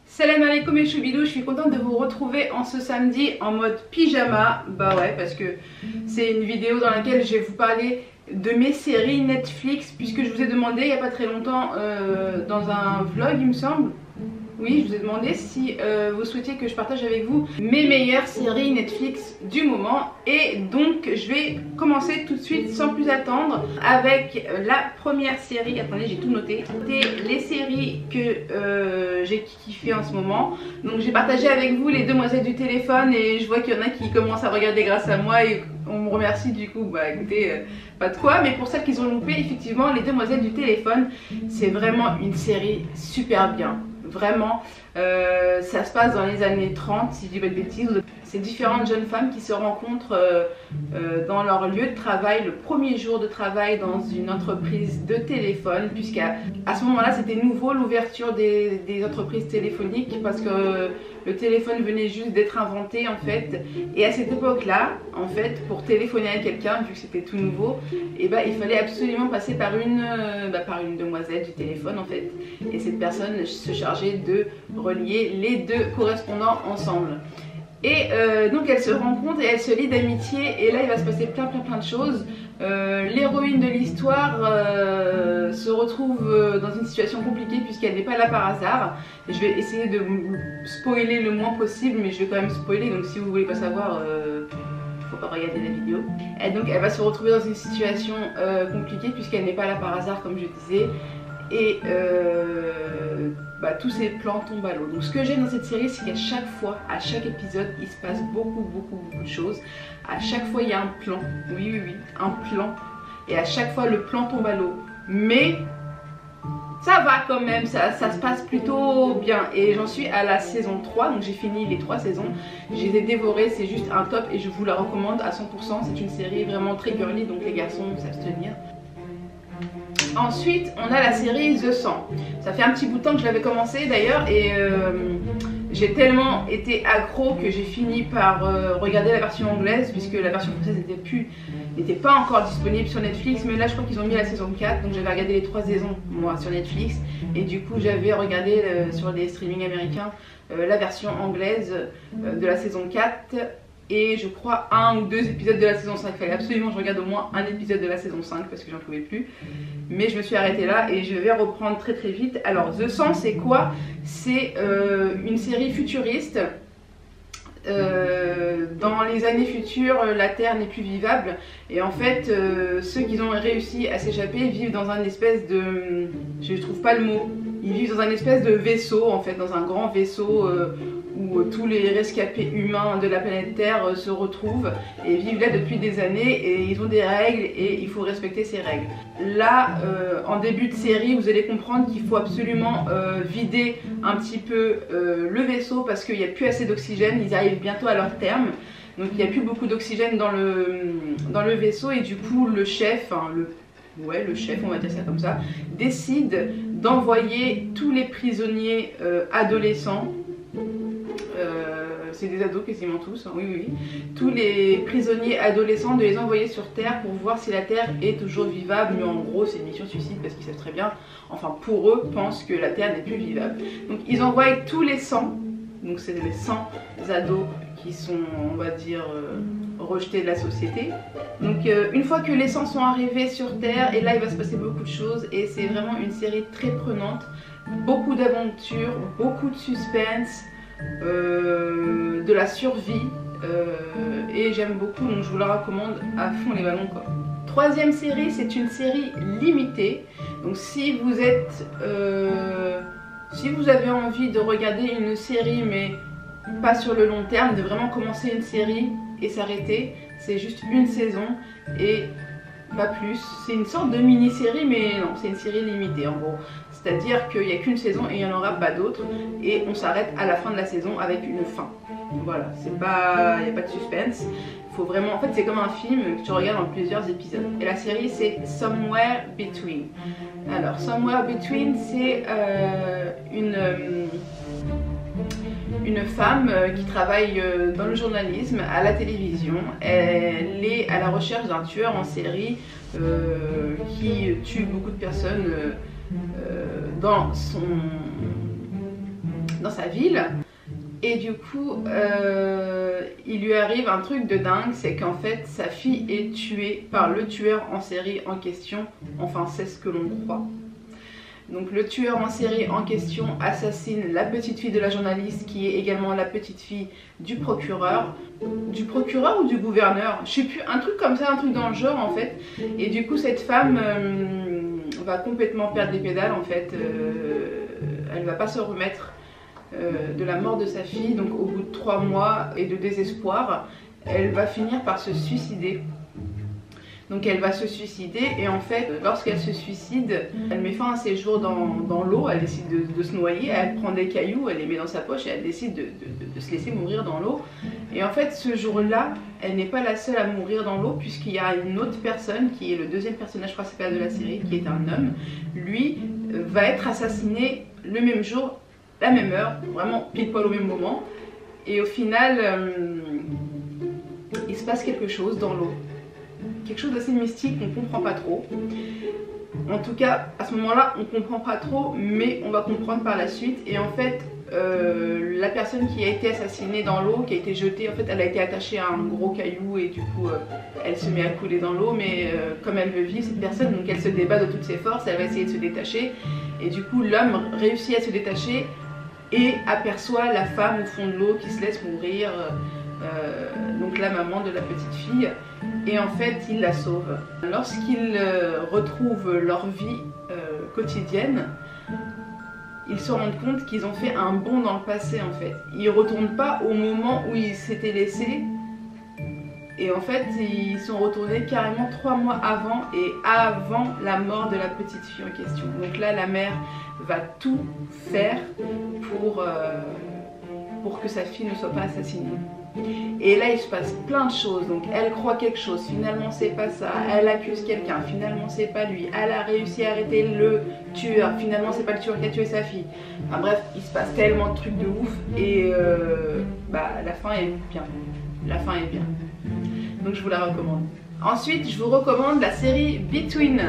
Salam alaikum et choubidou, je suis contente de vous retrouver en ce samedi en mode pyjama. Bah ouais, parce que c'est une vidéo dans laquelle je vais vous parler de mes séries Netflix, puisque je vous ai demandé il n'y a pas très longtemps dans un vlog il me semble. Oui, je vous ai demandé si vous souhaitiez que je partage avec vous mes meilleures séries Netflix du moment. Et donc je vais commencer tout de suite sans plus attendre avec la première série. Attendez, j'ai tout noté. C'est les séries que j'ai kiffé en ce moment. Donc j'ai partagé avec vous les Demoiselles du téléphone et je vois qu'il y en a qui commencent à regarder grâce à moi et on me remercie du coup. Bah écoutez, pas de quoi. Mais pour celles qui ont loupé, effectivement, les Demoiselles du téléphone, c'est vraiment une série super bien. Vraiment, ça se passe dans les années 30 si je dis pas de bêtises. C'est différentes jeunes femmes qui se rencontrent dans leur lieu de travail, le premier jour de travail dans une entreprise de téléphone, puisqu'à ce moment-là c'était nouveau l'ouverture des entreprises téléphoniques, parce que le téléphone venait juste d'être inventé en fait. Et à cette époque-là, en fait, pour téléphoner à quelqu'un, vu que c'était tout nouveau, et il fallait absolument passer par une demoiselle du téléphone en fait. Et cette personne se chargeait de relier les deux correspondants ensemble. Et donc elles se rencontrent et elles se lient d'amitié, et là il va se passer plein de choses. L'héroïne de l'histoire se retrouve dans une situation compliquée puisqu'elle n'est pas là par hasard. Et je vais essayer de spoiler le moins possible, mais je vais quand même spoiler, donc si vous voulez pas savoir, faut pas regarder la vidéo. Et donc elle va se retrouver dans une situation compliquée puisqu'elle n'est pas là par hasard comme je disais. Et tous ces plans tombent à l'eau. Donc ce que j'aime dans cette série, c'est qu'à chaque fois, à chaque épisode, il se passe beaucoup de choses. À chaque fois il y a un plan, oui, un plan. Et à chaque fois le plan tombe à l'eau. Mais ça va quand même, ça se passe plutôt bien. Et j'en suis à la saison 3, donc j'ai fini les 3 saisons. Je les ai dévorées, c'est juste un top et je vous la recommande à 100%. C'est une série vraiment très girly, donc les garçons s'abstenir. Ensuite, on a la série The 100. Ça fait un petit bout de temps que je l'avais commencé d'ailleurs, et j'ai tellement été accro que j'ai fini par regarder la version anglaise, puisque la version française n'était pas encore disponible sur Netflix. Mais là je crois qu'ils ont mis la saison 4, donc j'avais regardé les 3 saisons moi sur Netflix, et du coup j'avais regardé sur les streamings américains la version anglaise de la saison 4. Et je crois 1 ou 2 épisodes de la saison 5. Il fallait absolument que je regarde au moins un épisode de la saison 5 parce que j'en pouvais plus. Mais je me suis arrêtée là et je vais reprendre très vite. Alors The 100 c'est quoi? C'est une série futuriste. Dans les années futures, la Terre n'est plus vivable. Et en fait, ceux qui ont réussi à s'échapper vivent dans un espèce de... je ne trouve pas le mot. Ils vivent dans un espèce de vaisseau, en fait, dans un grand vaisseau où tous les rescapés humains de la planète Terre se retrouvent et vivent là depuis des années, et ils ont des règles et il faut respecter ces règles. Là, en début de série, vous allez comprendre qu'il faut absolument vider un petit peu le vaisseau parce qu'il n'y a plus assez d'oxygène. Ils arrivent bientôt à leur terme, donc il n'y a plus beaucoup d'oxygène dans le vaisseau, et du coup le chef, le chef, on va dire ça comme ça, décide d'envoyer tous les prisonniers adolescents. C'est des ados quasiment tous, hein, oui. Tous les prisonniers adolescents, de les envoyer sur Terre pour voir si la Terre est toujours vivable. Mais en gros c'est une mission suicide parce qu'ils savent très bien, enfin pour eux, pensent que la Terre n'est plus vivable. Donc ils envoient tous les 100, donc c'est les 100 ados qui sont, on va dire, rejetés de la société. Donc une fois que les 100 sont arrivés sur Terre, et là il va se passer beaucoup de choses, et c'est vraiment une série très prenante. Beaucoup d'aventures, beaucoup de suspense, de la survie, et j'aime beaucoup, donc je vous la recommande à fond les ballons quoi. Troisième série, c'est une série limitée. Donc si vous êtes si vous avez envie de regarder une série mais pas sur le long terme, de vraiment commencer une série et s'arrêter, c'est juste une saison et pas plus. C'est une sorte de mini-série, mais non, c'est une série limitée en gros. C'est-à-dire qu'il n'y a qu'une saison et il n'y en aura pas d'autres, et on s'arrête à la fin de la saison avec une fin. Voilà, il n'y a pas de suspense. Faut vraiment, en fait c'est comme un film que tu regardes en plusieurs épisodes. Et la série c'est Somewhere Between. Alors Somewhere Between, c'est une femme qui travaille dans le journalisme, à la télévision. Elle est à la recherche d'un tueur en série qui tue beaucoup de personnes dans sa ville. Et du coup, il lui arrive un truc de dingue, c'est qu'en fait sa fille est tuée par le tueur en série en question, enfin c'est ce que l'on croit. Donc le tueur en série en question assassine la petite fille de la journaliste qui est également la petite fille du procureur ou du gouverneur, je sais plus, un truc comme ça, un truc dans le genre en fait. Et du coup cette femme va complètement perdre les pédales en fait, elle va pas se remettre de la mort de sa fille, donc au bout de 3 mois et de désespoir, elle va finir par se suicider. Donc elle va se suicider et en fait lorsqu'elle se suicide, elle met fin à ses jours dans l'eau, elle décide de se noyer, elle prend des cailloux, elle les met dans sa poche et elle décide de se laisser mourir dans l'eau. Et en fait ce jour-là, elle n'est pas la seule à mourir dans l'eau puisqu'il y a une autre personne qui est le deuxième personnage principal de la série, qui est un homme. Lui va être assassiné le même jour, la même heure, vraiment pile poil au même moment. Et au final, il se passe quelque chose dans l'eau. Quelque chose d'assez mystique, on ne comprend pas trop. En tout cas, à ce moment-là, on ne comprend pas trop, mais on va comprendre par la suite. Et en fait, la personne qui a été assassinée dans l'eau, qui a été jetée, en fait, elle a été attachée à un gros caillou et du coup, elle se met à couler dans l'eau. Mais comme elle veut vivre, cette personne, donc elle se débat de toutes ses forces, elle va essayer de se détacher. Et du coup, l'homme réussit à se détacher et aperçoit la femme au fond de l'eau qui se laisse mourir. Donc la maman de la petite fille, et en fait il la sauve. Lorsqu'ils retrouvent leur vie quotidienne, ils se rendent compte qu'ils ont fait un bond dans le passé en fait. Ils retournent pas au moment où ils s'étaient laissés, et en fait ils sont retournés carrément 3 mois avant, et avant la mort de la petite fille en question. Donc là la mère va tout faire pour que sa fille ne soit pas assassinée. Et là il se passe plein de choses, donc elle croit quelque chose, finalement c'est pas ça, elle accuse quelqu'un, finalement c'est pas lui, elle a réussi à arrêter le tueur, finalement c'est pas le tueur qui a tué sa fille. Enfin bref, il se passe tellement de trucs de ouf, et la fin est bien, la fin est bien, donc je vous la recommande. Ensuite je vous recommande la série Between.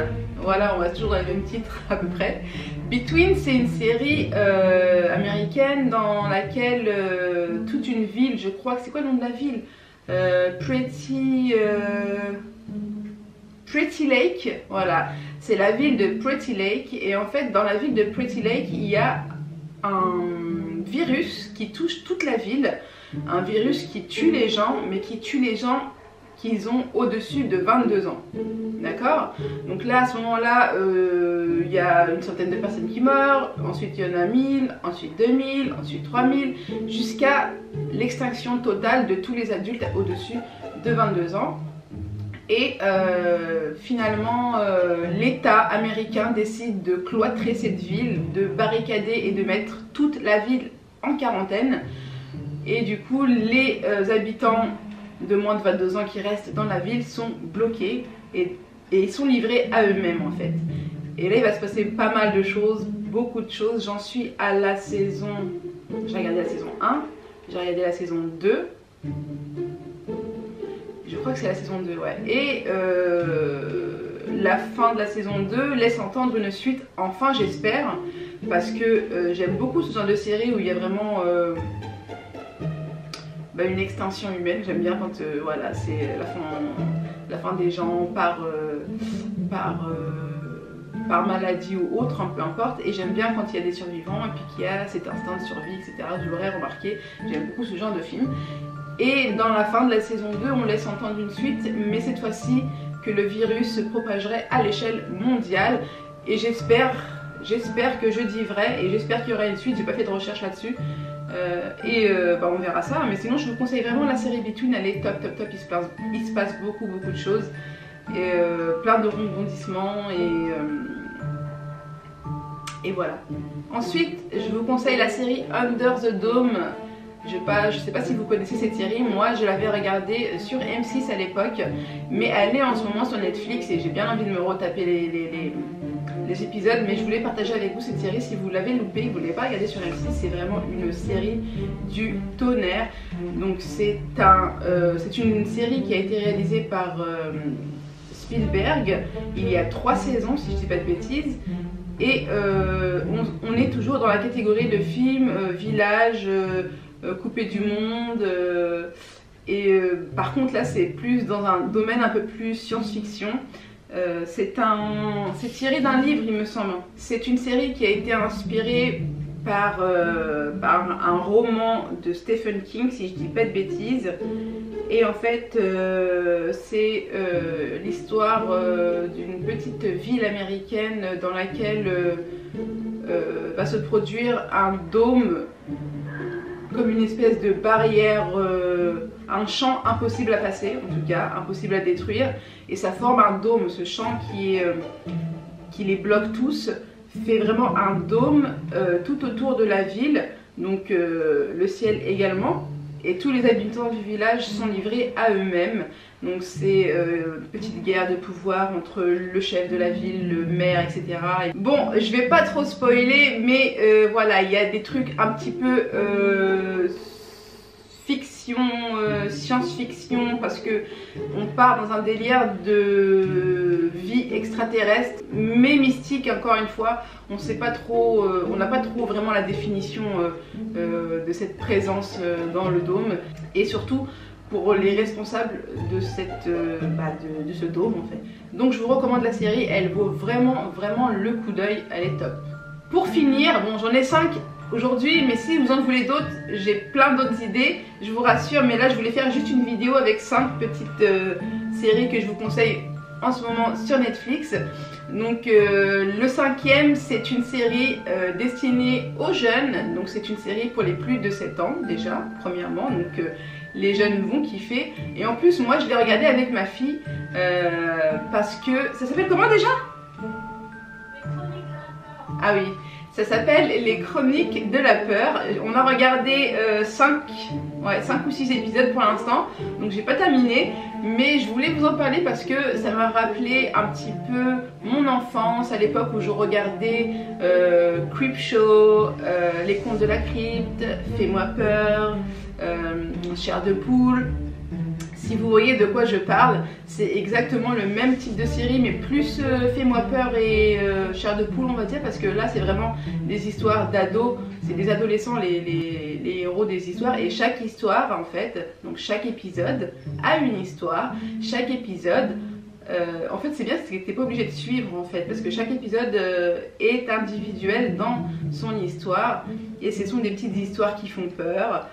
Voilà, on va toujours dans le même titre à peu près. Between, c'est une série américaine dans laquelle toute une ville, je crois que c'est quoi le nom de la ville, Pretty Lake, voilà, c'est la ville de Pretty Lake. Et en fait dans la ville de Pretty Lake il y a un virus qui touche toute la ville, un virus qui tue les gens, mais qui tue les gens qu'ils ont au-dessus de 22 ans. D'accord? Donc là, à ce moment-là, il y a une centaine de personnes qui meurent, ensuite il y en a 1000, ensuite 2000, ensuite 3000, jusqu'à l'extinction totale de tous les adultes au-dessus de 22 ans. Et finalement, l'État américain décide de cloîtrer cette ville, de barricader et de mettre toute la ville en quarantaine. Et du coup, les habitants de moins de 22 ans qui restent dans la ville sont bloqués et ils sont livrés à eux-mêmes en fait. Et là il va se passer pas mal de choses, beaucoup de choses. J'en suis à la saison, j'ai regardé la saison 1, j'ai regardé la saison 2, je crois que c'est la saison 2, ouais. Et la fin de la saison 2 laisse entendre une suite, enfin j'espère, parce que j'aime beaucoup ce genre de série où il y a vraiment une extinction humaine. J'aime bien quand voilà, c'est la fin des gens par maladie ou autre, peu importe. Et j'aime bien quand il y a des survivants et puis qu'il y a cet instinct de survie, etc. Je l'aurais remarqué, j'aime beaucoup ce genre de film. Et dans la fin de la saison 2, on laisse entendre une suite, mais cette fois-ci que le virus se propagerait à l'échelle mondiale. Et j'espère que je dis vrai, et j'espère qu'il y aura une suite. J'ai pas fait de recherche là-dessus. On verra ça, mais sinon je vous conseille vraiment la série Between, elle est top, il se passe beaucoup de choses, et plein de rebondissements, et voilà. Ensuite je vous conseille la série Under the Dome. Je sais pas si vous connaissez cette série, moi je l'avais regardée sur M6 à l'époque, mais elle est en ce moment sur Netflix et j'ai bien envie de me retaper les épisodes, mais je voulais partager avec vous cette série. Si vous l'avez loupé, vous ne l'avez pas regardée sur M6, c'est vraiment une série du tonnerre. Donc c'est une série qui a été réalisée par Spielberg. Il y a 3 saisons si je dis pas de bêtises. Et on est toujours dans la catégorie de films village, coupé du monde. Par contre là c'est plus dans un domaine un peu plus science-fiction. C'est tiré d'un livre il me semble. C'est une série qui a été inspirée par un roman de Stephen King si je dis pas de bêtises. Et en fait c'est l'histoire d'une petite ville américaine dans laquelle va se produire un dôme, comme une espèce de barrière, un champ impossible à passer, en tout cas impossible à détruire, et ça forme un dôme. Ce champ qui les bloque tous fait vraiment un dôme tout autour de la ville, donc le ciel également, et tous les habitants du village sont livrés à eux-mêmes. Donc c'est une petite guerre de pouvoir entre le chef de la ville, le maire, etc. Bon, je vais pas trop spoiler, mais voilà, il y a des trucs un petit peu fiction, science-fiction, parce que on part dans un délire de vie extraterrestre, mais mystique encore une fois. On sait pas trop, on n'a pas trop vraiment la définition de cette présence dans le dôme, et surtout pour les responsables de ce dôme en fait. Donc je vous recommande la série, elle vaut vraiment le coup d'œil, elle est top. Pour finir, bon j'en ai 5 aujourd'hui, mais si vous en voulez d'autres, j'ai plein d'autres idées, je vous rassure, mais là je voulais faire juste une vidéo avec 5 petites séries que je vous conseille en ce moment sur Netflix. Donc le 5e, c'est une série destinée aux jeunes, donc c'est une série pour les plus de 7 ans déjà, premièrement, donc les jeunes vont kiffer. Et en plus moi je l'ai regardé avec ma fille parce que ça s'appelle comment déjà? Ah oui, ça s'appelle Les Chroniques de la Peur. On a regardé 5 ou 6 épisodes pour l'instant, donc j'ai pas terminé, mais je voulais vous en parler parce que ça m'a rappelé un petit peu mon enfance, à l'époque où je regardais Creepshow, Les Contes de la Crypte, Fais-moi peur, Chair de poule. Si vous voyez de quoi je parle, c'est exactement le même type de série, mais plus Fais-moi peur et Chair de poule on va dire, parce que là c'est vraiment des histoires d'ados, c'est des adolescents les héros des histoires, et chaque histoire en fait, donc chaque épisode a une histoire, chaque épisode en fait c'est bien, c'est que t'es pas obligé de suivre en fait, parce que chaque épisode est individuel dans son histoire, et ce sont des petites histoires qui font peur.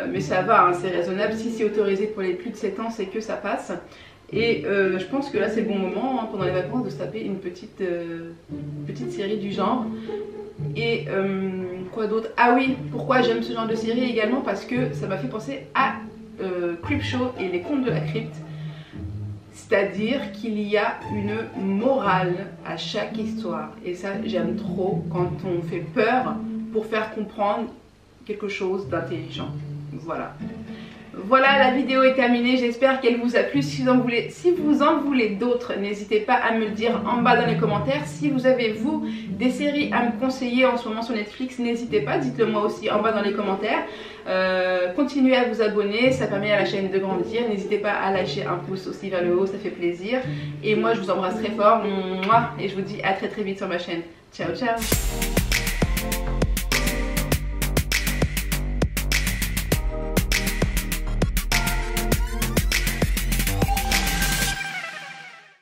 Mais ça va, hein, c'est raisonnable. Si c'est autorisé pour les plus de 7 ans, c'est que ça passe. Et je pense que là c'est le bon moment hein, pendant les vacances de se taper une petite série du genre. Et quoi d'autre? Ah oui, pourquoi j'aime ce genre de série également? Parce que ça m'a fait penser à Creepshow et les Contes de la Crypte. C'est-à-dire qu'il y a une morale à chaque histoire. Et ça j'aime trop, quand on fait peur pour faire comprendre quelque chose d'intelligent. Voilà, la vidéo est terminée, j'espère qu'elle vous a plu. Si vous en voulez d'autres, n'hésitez pas à me le dire en bas dans les commentaires. Si vous avez vous des séries à me conseiller en ce moment sur Netflix, n'hésitez pas, dites-le moi aussi en bas dans les commentaires. Continuez à vous abonner, ça permet à la chaîne de grandir. N'hésitez pas à lâcher un pouce aussi vers le haut, ça fait plaisir. Et moi je vous embrasse très fort, et je vous dis à très vite sur ma chaîne. Ciao ciao.